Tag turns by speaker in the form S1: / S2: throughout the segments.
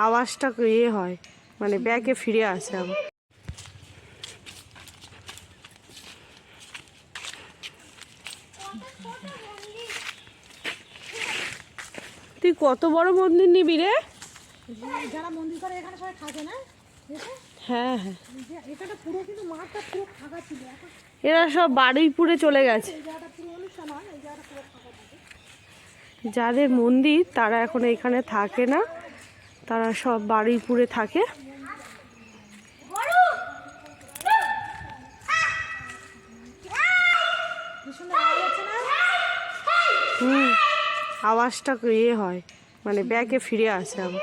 S1: আওয়াজটা হয়, মানে ব্যাকে ফিরে আসে আবার। তুই কত বড় মন্দির নিবি রে?
S2: যারা মন্দির করে এখানে সবাই থাকে না?
S1: হ্যাঁ হ্যাঁ,
S2: এখানে পুরো কিন্তু মাঠটা পুরো ফাঁকা ছিল।
S1: এরা সব বারুইপুরে চলে গেছে। যাদের মন্দির তারা এখন এখানে থাকে না, তারা সব বারুইপুরে থাকে। আওয়াজটা হয়, মানে ব্যাকে ফিরে আসে আবার।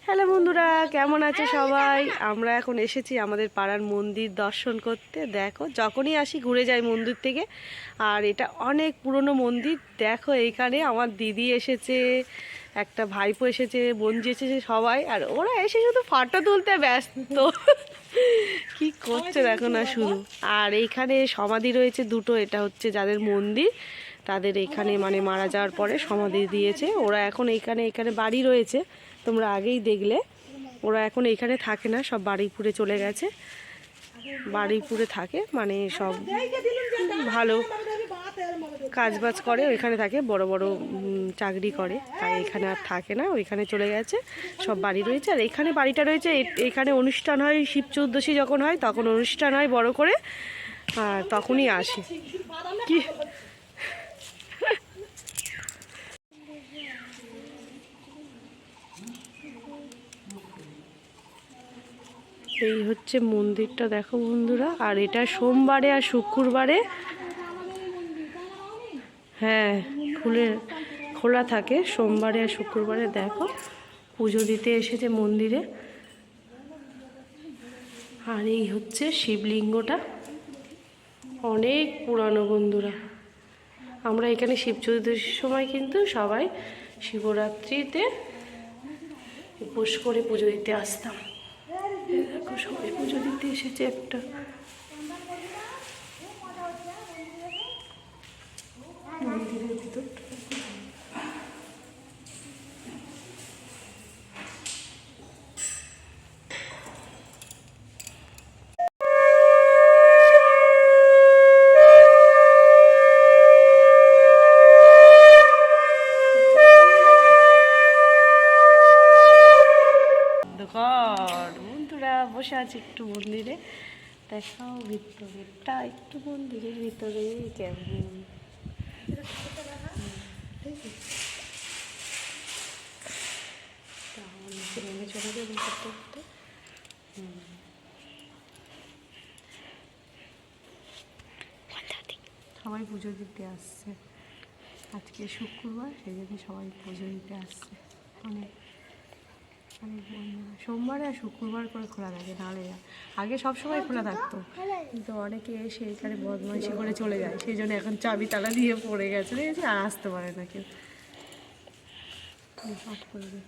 S1: হ্যালো বন্ধুরা, কেমন আছে সবাই? আমরা এখন এসেছি আমাদের পাড়ার মন্দির দর্শন করতে। দেখো, যখনই আসি ঘুরে যাই মন্দির থেকে। আর এটা অনেক পুরনো মন্দির। দেখো, এইখানে আমার দিদি এসেছে, একটা ভাইপো এসেছে, বোনজি এসেছে, সবাই। আর ওরা এসে শুধু ফটো তুলতে ব্যস্ত। কি করছে দেখো না শুধু। আর এইখানে সমাধি রয়েছে দুটো, এটা হচ্ছে যাদের মন্দির তাদের এখানে মানে মারা যাওয়ার পরে সমাধি দিয়েছে। ওরা এখন এখানে বাড়ি রয়েছে, তোমরা আগেই দেখলে। ওরা এখন এইখানে থাকে না, সব বারুইপুরে চলে গেছে। বারুইপুরে থাকে, মানে সব ভালো কাজবাজ করে, ওইখানে থাকে, বড় বড় চাকরি করে, তাই এখানে আর থাকে না, ওইখানে চলে গেছে। সব বাড়ি রয়েছে। আর এখানে বাড়িটা রয়েছে, এখানে অনুষ্ঠান হয়, শিব চতুর্দশী যখন হয় তখন অনুষ্ঠান হয় বড় করে, আর তখনই আসে। কি এই হচ্ছে মন্দিরটা, দেখো বন্ধুরা। আর এটা সোমবারে আর শুক্রবারে, হ্যাঁ, খোলা থাকে সোমবারে আর শুক্রবারে। দেখো, পুজো দিতে এসেছে মন্দিরে। আর এই হচ্ছে শিবলিঙ্গটা, অনেক পুরানো বন্ধুরা। আমরা এখানে শিব চতুর্দশীর সময় কিন্তু সবাই শিবরাত্রিতে উপোস করে পুজো দিতে আসতাম। দেখো, সবাই পুজো দিতে এসেছে একটা। মন্দিরের ভিতরটা বন্ধুরা বসে আছে একটু মন্দিরে। দেখাও ভিতরেটা একটু, মন্দিরের ভিতরে কেমন। চলে যাবো করতে করতে। সবাই পুজো দিতে আসছে, আজকে শুক্রবার, সেই জন্য সবাই পুজো দিতে আসছে। অনেক সোমবার আর শুক্রবার করে খোলা থাকে, নাহলে আগে সবসময় খোলা থাকতো, কিন্তু অনেকে এসে এখানে বদমাইশি করে চলে যায়, সেই জন্য এখন চাবি তালা দিয়ে পড়ে গেছে, আর আসতে পারে না কেউ।